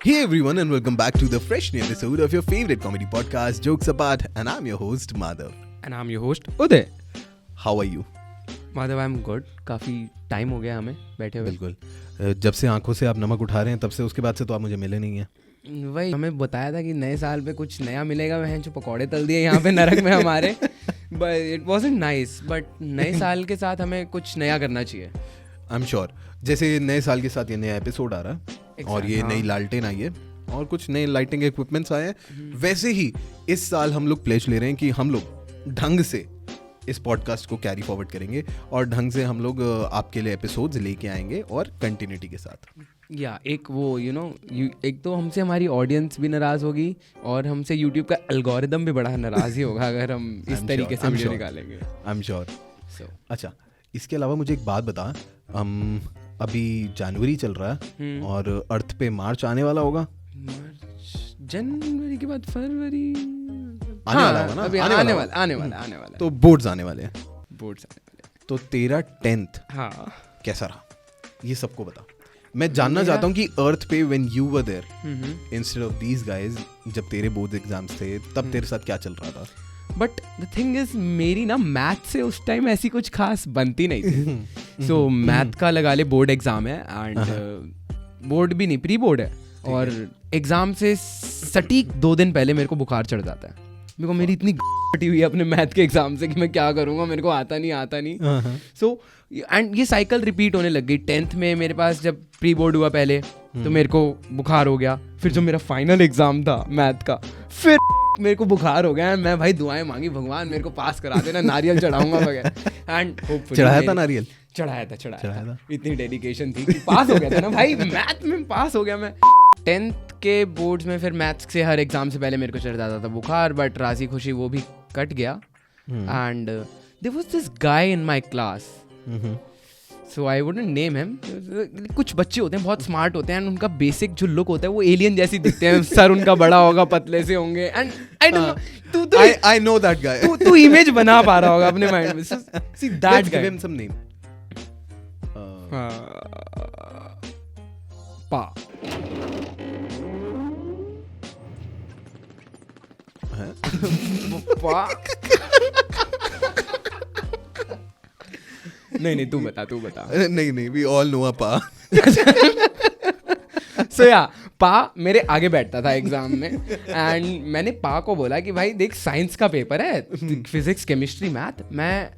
Hey everyone and welcome back to the fresh new episode of your favorite comedy podcast Jokes Apart and I'm your host Madhav. And I'm your host Uday. How are you? Madhav, I'm good. काफ़ी time हो गया हमें बैठे हुए. बिल्कुल. जब से आंखों से आप नमक उठा रहे हैं तब से उसके बाद से तो आप मुझे मिले नहीं हैं. वही हमें बताया था कि नए साल पे कुछ नया मिलेगा. वह जो पकौड़े तल दिए यहाँ पे नरक में हमारे. But it wasn't nice. But नए साल के साथ हमें कुछ नया करना चाहिए. I am sure. जैसे नए साल के साथ ये नया एपिसोड आ रहा है और ये नई लालटेन आई है और कुछ नए लाइटिंग इक्विपमेंट्स आए हैं. वैसे ही इस साल हम लोग प्लेज ले रहे हैं कि हम लोग ढंग से इस पॉडकास्ट को कैरी फॉरवर्ड करेंगे और ढंग से हम लोग आपके लिए एपिसोड्स लेके आएंगे और कंटिन्यूटी के साथ. या एक वो एक तो हमसे हमारी ऑडियंस भी नाराज़ होगी और हमसे यूट्यूब का एल्गोरिदम भी बड़ा नाराज़ ही होगा अगर हम इस तरीके से वीडियो निकालेंगे. आई एम श्योर. अच्छा, इसके अलावा मुझे एक बात बता. अभी जनवरी चल रहा है और अर्थ पे मार्च आने वाला होगा. जनवरी के बाद फरवरी आने वाला होगा ना. अभी आने वाला. तो बोर्ड्स आने वाले हैं. तो तेरा 10th कैसा रहा ये सबको बता. मैं जानना चाहता हूँ कि अर्थ पे when you were there instead of these guys, जब तेरे बोर्ड एग्जाम्स थे तब तेरे साथ क्या चल रहा था. बट द थिंग इज मेरी ना मैथ से उस टाइम ऐसी कुछ खास बनती नहीं थी. सो मैथ का लगा ले बोर्ड एग्जाम है एंड बोर्ड भी नहीं, प्री बोर्ड है. और एग्जाम से सटीक 2 दिन पहले मेरे को बुखार चढ़ जाता है. मेरे को मेरी इतनी फटी हुई है अपने मैथ के एग्जाम से कि मैं क्या करूँगा, मेरे को आता नहीं. सो एंड ये साइकिल रिपीट होने लग गई. 10th में मेरे पास जब प्री बोर्ड हुआ पहले तो मेरे को बुखार हो गया. फिर जो मेरा फाइनल एग्जाम था मैथ का, फिर मेरे को बुखार हो गया. मैं भाई दुआएं मांगी, भगवान मेरे को पास करा देना, नारियल चढ़ाऊंगा वगैरह. एंड चढ़ाया था नारियल. चढ़ाया था. इतनी डेडिकेशन थी कि पास हो गया था ना भाई. मैथ में पास हो गया मैं. 10th के बोर्ड्स में फिर मैथ्स से हर एग्जाम से पहले मेरे को चढ़ जाता था बुखार. बट राजी खुशी वो भी कट गया. And there was this guy in my class. So I wouldn't name him. कुछ बच्चे होते हैं बहुत स्मार्ट होते हैं एंड उनका बेसिक जो लुक होता है वो एलियन जैसी दिखते हैं. सर उनका बड़ा होगा, पतले से होंगे. And I don't know, I know that guy. तू इमेज बना पा रहा होगा अपने माइंड में. See that guy. Give him some name. पा. नहीं तू बता. नहीं वी ऑल नो पा. सो या पा मेरे आगे बैठता था एग्जाम में. एंड मैंने पा को बोला कि भाई देख, साइंस का पेपर है, फिजिक्स केमिस्ट्री मैथ. मैं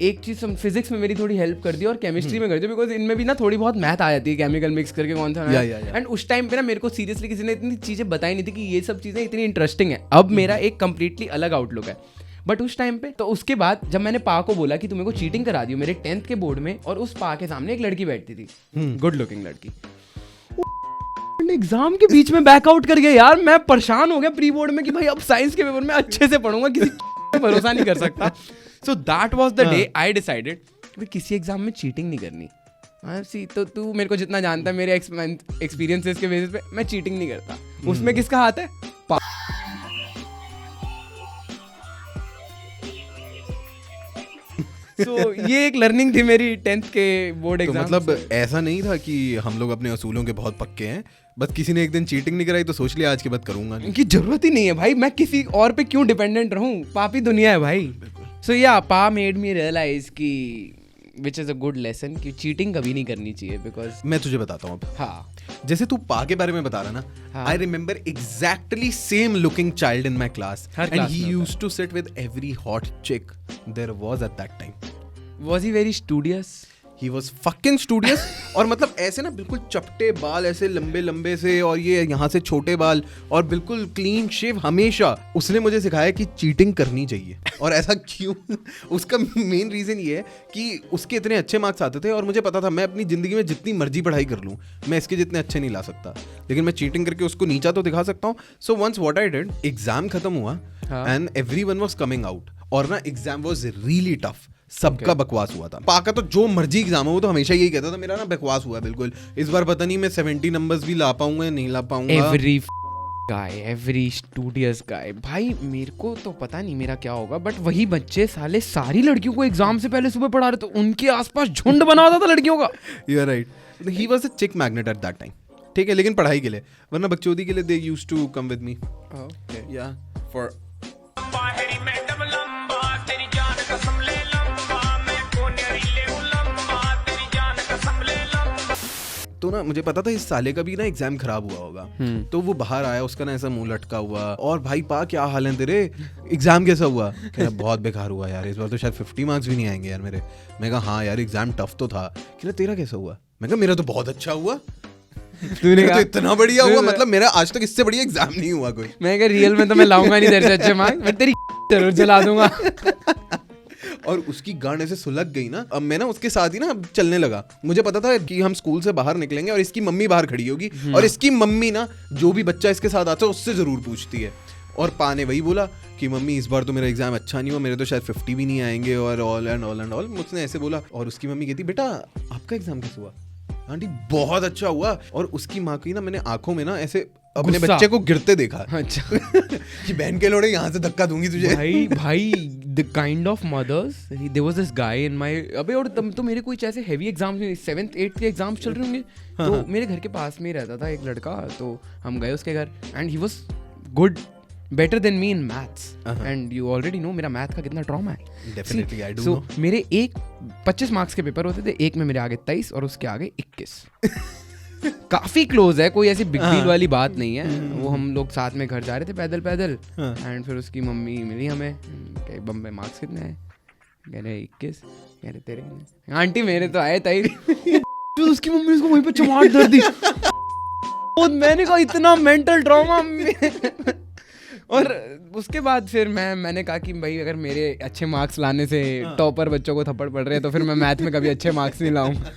एक चीज फिजिक्स में मेरी थोड़ी हेल्प कर दी और केमिस्ट्री में कर दी, बिकॉज इनमें भी ना थोड़ी बहुत मैथ आ जाती है, केमिकल मिक्स करके कौन सा. एंड उस टाइम पे ना मेरे को सीरियसली किसी ने इतनी चीजें बताई नहीं थी कि ये सब चीजें इतनी इंटरेस्टिंग है. अब मेरा एक कंप्लीटली अलग आउटलुक है. बट उस टाइम पे तो उसके बाद जब मैंने पा को बोला कि तू मेरे को चीटिंग करा दी मेरे 10th के बोर्ड में, और उस पा के सामने एक लड़की बैठती थी, गुड लुकिंग लड़की, एग्जाम के बीच में बैकआउट कर गया. यार मैं परेशान हो गया प्री बोर्ड में कि भाई अब साइंस के पेपर में अच्छे से पढ़ूंगा, किसी पे भरोसा नहीं कर सकता. So that was the day I decided कि किसी एग्जाम में चीटिंग नहीं करनी. सी तो तू मेरे को जितना जानता है मेरे एक्सपीरियंसेस के बेसिस पे मैं चीटिंग नहीं करता. उसमें किसका हाथ है? So, ये एक लर्निंग थी मेरी 10th के बोर्ड एग्जाम. तो मतलब ऐसा नहीं था कि हम लोग अपने असूलों के बहुत पक्के हैं, बस किसी ने एक दिन चीटिंग नहीं कराई तो सोच लिया आज के बाद करूंगा नहीं. की जरूरत ही नहीं है भाई, मैं किसी और पे क्यों डिपेंडेंट रहूं. पापी दुनिया है भाई. सो या पा मेड मी रियलाइज कि which is a good lesson कि चीटिंग कभी नहीं करनी चाहिए. बिकॉज मैं तुझे बताता हूँ. हाँ, जैसे तू पा के बारे में बता रहा ना, I remember exactly same looking child in my class and he used to sit with every hot chick there was at that time. Was he very studious? He was fucking studious. और मतलब ऐसे ना बिल्कुल चपटे बाल, ऐसे लंबे लंबे से, और ये यहाँ से छोटे बाल, और बिल्कुल क्लीन शेव हमेशा. उसने मुझे सिखाया कि चीटिंग करनी चाहिए. और ऐसा क्यों? उसका मेन रीजन ये है कि उसके इतने अच्छे मार्क्स आते थे और मुझे पता था मैं अपनी जिंदगी में जितनी मर्जी पढ़ाई कर लूँ मैं इसके जितने अच्छे नहीं ला सकता, लेकिन मैं चीटिंग करके उसको नीचा तो दिखा सकता हूँ. So once what I did, exam खत्म हुआ and everyone was coming out और ना एग्जाम वाज रियली टफ. सबका बकवास हुआ था. पाका तो जो मर्जी एग्जाम हो वो तो हमेशा यही कहता था मेरा ना बकवास हुआ है बिल्कुल, इस बार पता नहीं मैं 70 नंबर्स भी ला पाऊंगा या नहीं ला पाऊंगा. एवरी स्टूडियस गाय. भाई मेरे को तो पता नहीं मेरा क्या होगा, बट वही बच्चे साले सारी लड़कियों को एग्जाम से पहले सुबह पढ़ा रहे, तो उनके आसपास झुंड बना होता था लड़कियों का. You are right. He was a chick magnet eight that time. ठीक है, लेकिन पढ़ाई के लिए, वरना बकचोदी के लिए they used to come with me. Okay या फॉर तो ना मुझे पता था इस साले का भी ना एग्जाम खराब हुआ होगा, तो वो बाहर आया, उसका ना ऐसा मुंह लटका हुआ, और भाई पा क्या हाल है तेरे, एग्जाम कैसा हुआ? कह रहा बहुत बेकार हुआ यार, इस बार तो शायद 50 मार्क्स भी नहीं आएंगे यार मेरे। मैं कहा हाँ यार एग्जाम टफ तो था। कह रहा तेरा कैसा हुआ? मैं कहा मेरा तो बहुत अच्छा हुआ। तूने तो इतना बढ़िया हुआ, मतलब मेरा आज तक इससे बढ़िया एग्जाम नहीं हुआ कोई। मैं कहा रियल में तो मैं लाऊंगा नहीं तेरे से अच्छे मार्क्स, मैं तेरी जरूर जला दूंगा। और उसकी गांड ऐसे सुलग गई ना, अब मैं ना उसके साथ ही ना चलने लगा। मुझे पता था कि हम स्कूल से बाहर निकलेंगे और इसकी मम्मी बाहर खड़ी होगी, और इसकी मम्मी ना जो भी बच्चा इसके साथ आता है उससे जरूर पूछती है। और पा ने वही बोला कि मम्मी इस बार तो मेरा एग्जाम अच्छा नहीं हुआ, मेरे तो शायद 50 भी नहीं आएंगे, और all and all and all मुझसे ऐसे बोला। और उसकी मम्मी कहती बेटा आपका एग्जाम कैसा हुआ? आंटी बहुत अच्छा हुआ। और उसकी माँ की ना मैंने आंखों में ना ऐसे अपने बच्चे को गिरते देखा। अच्छा कि बहन के लोड़े यहाँ से धक्का दूंगी तुझे। भाई the kind of mothers, there was this guy in my, अबे और तब तो मेरे कुछ ऐसे हेवी एग्जाम्स नहीं, 7th 8th के एग्जाम्स चल रहे होंगे, तो मेरे घर के पास में ही रहता था एक लड़का, तो हम गए उसके घर and he was good, better than me in maths, and you already know मेरा मैथ का कितना ट्रॉमा है। Definitely I do so no. मेरे 25 मार्क्स के पेपर होते थे, एक में मेरे आगे 23 और उसके आगे 21। काफी क्लोज है, कोई ऐसी बिग डील वाली बात नहीं है। वो हम लोग साथ में घर जा रहे थे पैदल पैदल, एंड फिर उसकी मम्मी मिली हमें, कहे बम्बे मार्क्स कितने हैं? कह रहे 21। कह रहे तेरे कितने? आंटी मेरे तो आए ताई। तो उसकी मम्मी उसको वहीं पे चमाट धर दी। और मैंने कहा इतना मेंटल ट्रॉमा। और उसके बाद फिर मैंने कहा कि भाई अगर मेरे अच्छे मार्क्स लाने से टॉपर बच्चों को थप्पड़ पड़ रहे हैं तो फिर मैं मैथ में कभी अच्छे मार्क्स नहीं लाऊंगा।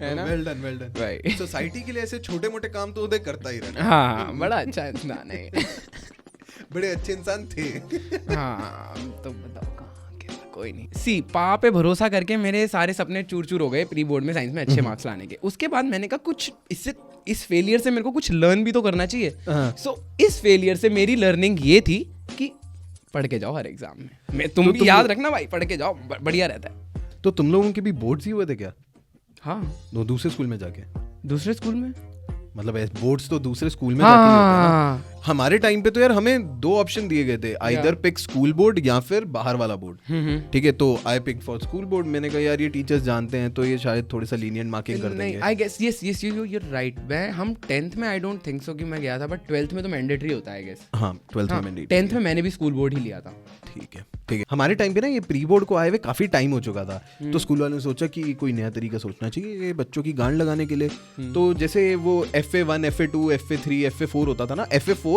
है ना? वेल डन भाई सोसाइटी के लिए ऐसे छोटे मोटे काम तो उदय करता ही रहना। हाँ बड़ा अच्छा इंसान है। बड़े अच्छे इंसान थे। हाँ तो बताओ कहाँ क्या, कोई नहीं। सी पा पे भरोसा करके मेरे सारे सपने चूर चूर हो गए प्री बोर्ड में साइंस में अच्छे मार्क्स लाने के। उसके बाद मैंने कहा कुछ इससे, इस फेलियर से मेरे को कुछ लर्न भी तो करना चाहिए। सो इस फेलियर से मेरी लर्निंग ये थी कि पढ़ के जाओ हर एग्जाम में। तुम भी याद रखना भाई, पढ़ के जाओ, बढ़िया रहता है। तो तुम लोगों के भी बोर्ड्स ही हुए थे क्या? हाँ दूसरे स्कूल में जाके? दूसरे स्कूल में मतलब बोर्ड्स तो दूसरे स्कूल में जाके ही होते हैं ना। हाँ हमारे टाइम पे तो यार हमें 2 ऑप्शन दिए गए थे, आइदर पिक स्कूल बोर्ड या फिर बाहर वाला बोर्ड। ठीक है, तो I pick for school board. मैंने कहा यार ये टीचर्स जानते हैं तो ये शायद थोड़ी सा लीनियंट मार्किंग कर देंगे। नहीं I guess yes you right. हम 10th में आई डोंट थिंक सो कि मैं गया था, बट 12th में तो मैंडेटरी होता है आई गेस। हाँ 12th में मैंडेटरी। 10th में मैंने भी स्कूल बोर्ड ही लिया था। ठीक है ठीक है। हमारे टाइम पे ना ये प्री बोर्ड को आए हुए काफी टाइम हो चुका था, तो स्कूल वालों ने सोचा कि कोई नया तरीका सोचना चाहिए ये बच्चों की गांड लगाने के लिए। तो जैसे वो FA1 FA2 FA3 FA4 होता था ना, FA4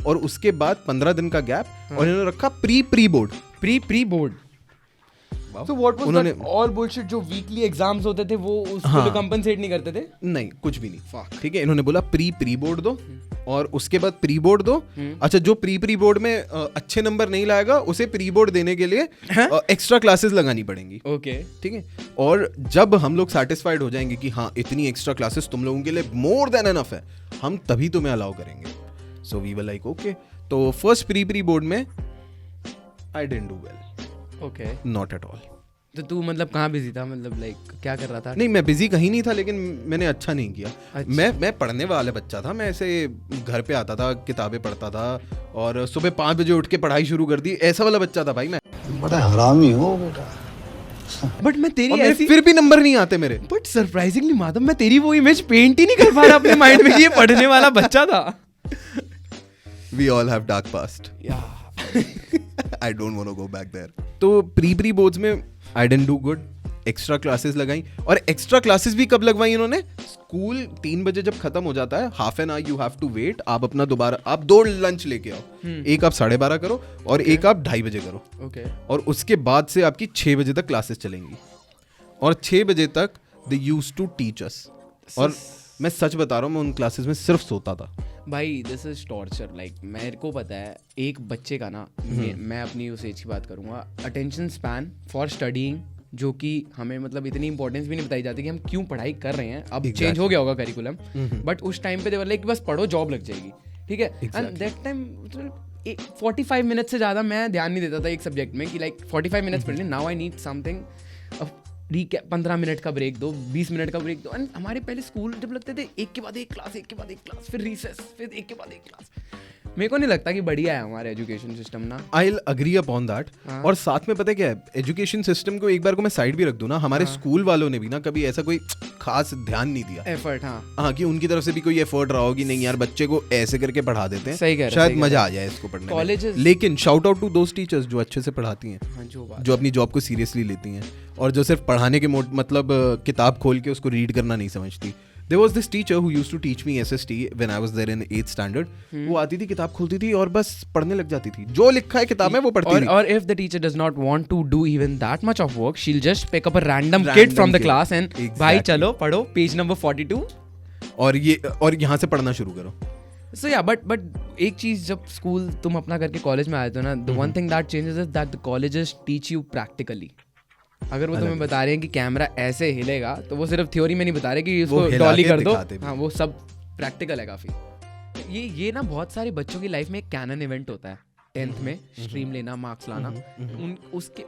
और उसके बाद 15 दिन का गैप, और इन्होंने रखा pre board. Pre board. So what was उन्होंने that all bullshit जो वीकली एग्जाम्स होते थे वो उसको कंपनसेट नहीं करते थे? नहीं कुछ भी नहीं। ठीक है, इन्होंने बोला प्री बोर्ड दो और उसके बाद प्री बोर्ड दो। अच्छा जो प्री बोर्ड में अच्छे नंबर नहीं लाएगा उसे प्री बोर्ड देने के लिए एक्स्ट्रा क्लासेस लगानी पड़ेंगी। ओके ठीक है, और जब हम लोग सेटिस्फाइड हो जाएंगे कि हाँ इतनी एक्स्ट्रा क्लासेस तुम लोगों के लिए मोर देन एनफ है, हम तभी तुम्हें अलाउ करेंगे। So we were like okay. तो फर्स्ट प्री बोर्ड में I didn't do well. Okay not at all. तो तू मतलब कहाँ बिजी था, मतलब लाइक क्या कर रहा था? नहीं मैं बिजी कहीं नहीं था, लेकिन मैंने अच्छा नहीं किया। अच्छा। मैं पढ़ने वाला बच्चा था। मैं ऐसे घर पे आता था, किताबें पढ़ता था और सुबह 5 बजे उठ के पढ़ाई शुरू कर दी, ऐसा वाला बच्चा था भाई मैं। बड़ा हरामी हो बेटा। बट मैं तेरी और मेरे ऐसी, फिर भी नंबर नहीं आते मेरे। बट सरप्राइजिंगली माधव मैं तेरी वो इमेज पेंट ही नहीं कर पा रहा अपने माइंड में कि ये पढ़ने वाला बच्चा था। We all have dark past. Yeah. I don't want to go back there. तो प्री बोर्ड्स में I didn't do good. Extra classes लगाई, और एक्स्ट्रा क्लासेस भी कब लगवाई इन्होंने? स्कूल 3 बजे जब खत्म हो जाता है, half an hour you have to wait. आप अपना दोबारा आप 2 लंच लेके आओ, एक आप 12:30 करो और एक आप 2:30 बजे करो। ओके और उसके बाद से आपकी 6 बजे तक क्लासेस चलेंगी, और 6 बजे तक they used to teach us. और मैं सच बता रहा हूँ, मैं उन क्लासेस में सिर्फ सोता था भाई। This is torture. लाइक मेरे को पता है एक बच्चे का ना, मैं अपनी उस एज की बात करूंगा, अटेंशन स्पैन फॉर स्टडीइंग, जो कि हमें मतलब इतनी इंपॉर्टेंस भी नहीं बताई जाती कि हम क्यों पढ़ाई कर रहे हैं। अब चेंज हो गया होगा करिकुलम, बट उस टाइम पे दे वर लाइक बस पढ़ो जॉब लग जाएगी। ठीक है, एंड दैट टाइम 45 मिनट से ज़्यादा मैं ध्यान नहीं देता था एक सब्जेक्ट में कि लाइक 45 मिनट्स पढ़ लें। Now I need something recap 15 minute का ब्रेक दो, 20 मिनट का ब्रेक दो। एंड हमारे पहले स्कूल जब लगते थे एक के बाद एक क्लास, एक के बाद एक क्लास, फिर रिसेस, फिर एक के बाद एक क्लास। मेरे को नहीं लगता कि बढ़िया है हमारा एजुकेशन सिस्टम ना। I will agree upon that. और साथ में पता है क्या है, एजुकेशन सिस्टम को एक बार को मैं साइड भी रख दूं ना, हमारे स्कूल वालों ने भी ना कभी ऐसा कोई खास ध्यान नहीं दिया, एफर्ट। हाँ कि उनकी तरफ से भी कोई एफर्ट रहा हो कि नहीं यार बच्चे को ऐसे करके पढ़ा देते हैं, सही कह रहे, शायद मजा आ जाए इसको पढ़ने में। कॉलेजेस, लेकिन shout out to those teachers जो अच्छे से पढ़ाती हैं, हाँ, जो अपनी जॉब को सीरियसली लेती हैं और जो सिर्फ पढ़ाने के मतलब किताब खोल के उसको रीड करना नहीं समझती। There was this teacher who used to teach me SST when I was there in 8th standard. वो आती थी, किताब खोलती थी और बस पढ़ने लग जाती थी, जो लिखा है किताब में वो पढ़ती थी। और if the teacher does not want to do even that much of work, she'll just pick up a random kid from the class and भाई चलो पढ़ो पेज नंबर 42 और यहाँ से पढ़ना शुरू करो। So yeah, but एक चीज जब स्कूल तुम अपना करके कॉलेज में आए थे ना, the one thing that changes is that the colleges teach you practically. अगर वो तुम्हें बता रहे हैं कि कैमरा ऐसे हिलेगा, तो वो सिर्फ थ्योरी में नहीं बता रहे कि उसको डॉली कर दो, हाँ वो सब प्रैक्टिकल है काफी। ये ना बहुत सारे बच्चों की लाइफ में एक कैनन इवेंट होता है 10th में, स्ट्रीम लेना, मार्क्स लाना।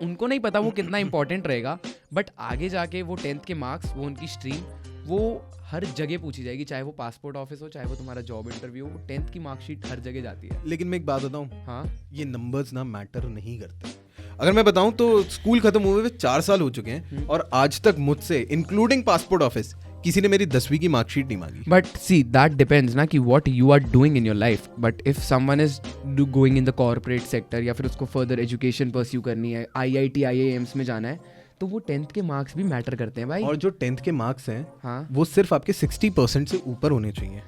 उनको नहीं पता वो कितना इंपॉर्टेंट रहेगा, बट आगे जाके वो 10th के मार्क्स, वो उनकी स्ट्रीम, वो हर जगह पूछी जाएगी, चाहे वो पासपोर्ट ऑफिस हो, चाहे वो तुम्हारा जॉब इंटरव्यू हो, 10th की मार्कशीट हर जगह जाती है। लेकिन मैं एक बात बताऊं, हाँ, ये नंबर्स ना मैटर नहीं करते। अगर मैं बताऊं तो स्कूल खत्म हुए हुए 4 साल हो चुके हैं और आज तक मुझसे इंक्लूडिंग पासपोर्ट ऑफिस किसी ने मेरी 10वीं की मार्कशीट नहीं मांगी। बट सी दैट डिपेंड्स ना कि what you are doing in your life. But if someone is going in the corporate sector या फिर उसको फर्दर एजुकेशन परस्यू करनी है, IIT IIMs में जाना है, तो वो 10th के मार्क्स भी मैटर करते हैं भाई। और जो 10th के मार्क्स हैं, हाँ, वो सिर्फ आपके 60% से ऊपर होने चाहिए।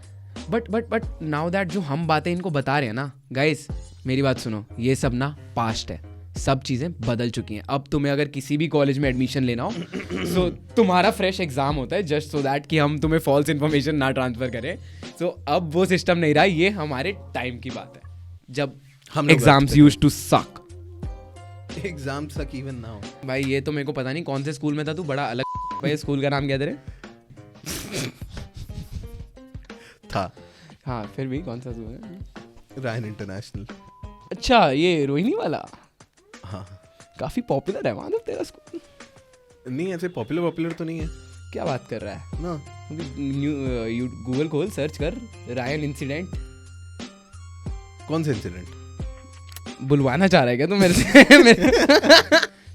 बट नाउ दैट जो हम बातें इनको बता रहे हैं ना, गाइस मेरी बात सुनो, ये सब ना पास्ट है, सब चीज़ें बदल चुकी हैं। अब तुम्हें अगर किसी भी कॉलेज में एडमिशन लेना हो सो तुम्हारा फ्रेश एग्जाम होता है, जस्ट सो दैट कि हम तुम्हें फॉल्स इन्फॉर्मेशन ना ट्रांसफर करें। सो अब वो सिस्टम नहीं रहा, ये हमारे टाइम की बात है जब हम exams used to suck. Exam suck even now. भाई ये तो मेरे को पता नहीं कौन से स्कूल में था तू, बड़ा अलग भाई स्कूल का नाम क्या तेरे था? हाँ फिर भी कौन सा स्कूल है? Ryan international. अच्छा, ये रोहिणी वाला। हाँ, काफी पॉपुलर है वहाँ तो तेरा स्कूल। नहीं ऐसे पॉपुलर तो नहीं है। क्या बात कर रहा है ना? गूगल खोल, सर्च कर रायन इंसिडेंट। कौन सा इंसिडेंट? बुलवाना चाह रहा है क्या तू मेरे से?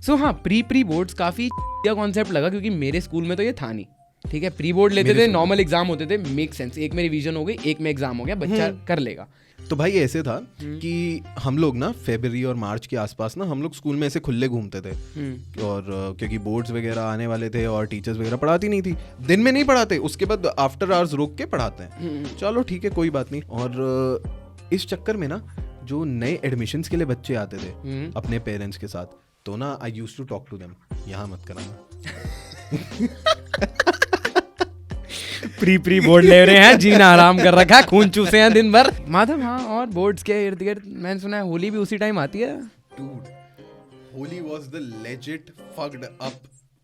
सो हाँ, प्री बोर्ड्स काफी कॉन्सेप्ट लगा, क्योंकि मेरे स्कूल में तो ये था नहीं। ठीक है, प्री बोर्ड लेते थे, नॉर्मल एग्जाम होते थे, मेक सेंस, एक में रिवीजन हो गई, एक में एग्जाम हो गया, बच्चा कर लेगा। तो भाई ऐसे था कि हम लोग ना फरवरी और मार्च के आसपास ना हम लोग स्कूल में ऐसे खुले घूमते थे, और क्योंकि बोर्ड्स वगैरह आने वाले थे और टीचर्स वगैरह पढ़ाती नहीं थी, दिन में नहीं पढ़ाते, उसके बाद आफ्टर आवर्स रोक के पढ़ाते हैं। चलो ठीक है, कोई बात नहीं। और इस चक्कर में ना जो नए एडमिशन्स के लिए बच्चे आते थे अपने पेरेंट्स के साथ, तो ना I used to talk to them, यहाँ मत कराना। प्री बोर्ड ले रहे हैं, जीना आराम कर रखा है, खून चूसे हैं दिन भर माधव। हाँ, और बोर्ड्स के इर्द गिर्द मैंने सुना है होली भी उसी टाइम आती है। Dude, Holi was the legit fucked up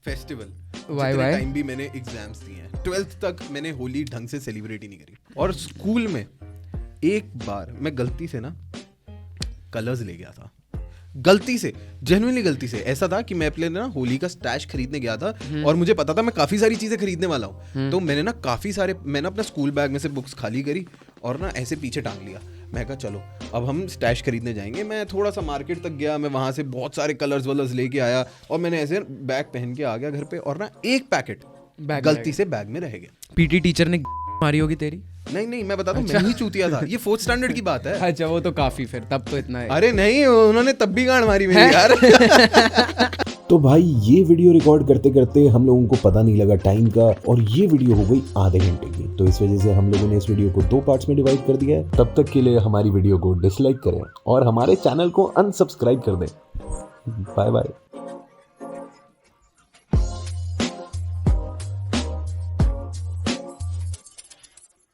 festival. Why? Time भी मैंने एग्जाम्स दिए हैं, 12th तक मैंने होली ढंग से सेलिब्रेट ही नहीं करी। और स्कूल में एक बार मैं गलती से ना कलर्स ले गया था, गलती से, जेन्युइनली गलती से। ऐसा था कि मैं अपने ना होली का स्टैश खरीदने गया था और मुझे पता था मैं काफी सारी चीजें खरीदने वाला हूँ, तो मैंने ना अपना स्कूल बैग में से बुक्स खाली करी और ना ऐसे पीछे टांग लिया। मैं कहा चलो अब हम स्टैश खरीदने जाएंगे। मैं थोड़ा सा मार्केट तक गया, मैं वहां से बहुत सारे कलर्स वलर्स लेके आया और मैंने ऐसे बैग पहन के आ गया घर पे, और ना एक पैकेट गलती से बैग में रह गया। पीटी टीचर ने मारी होगी तेरी? नहीं, मैं बता दूं, मैं ही चूतिया था। ये 4th स्टैंडर्ड की बात है। अच्छा, वो तो काफी, फिर तब तो इतना है। अरे नहीं, उन्होंने तब भी गांड मारी मेरी यार। तो भाई ये वीडियो रिकॉर्ड करते करते हम लोगों को पता नहीं लगा टाइम का, और ये वीडियो हो गई आधे घंटे की। तो इस वजह से हम लोगों ने इस वीडियो को 2 पार्ट्स में डिवाइड कर दिया है। तब तक के लिए हमारी वीडियो को डिसलाइक करें और हमारे चैनल को अनसब्सक्राइब कर दें। Bye bye.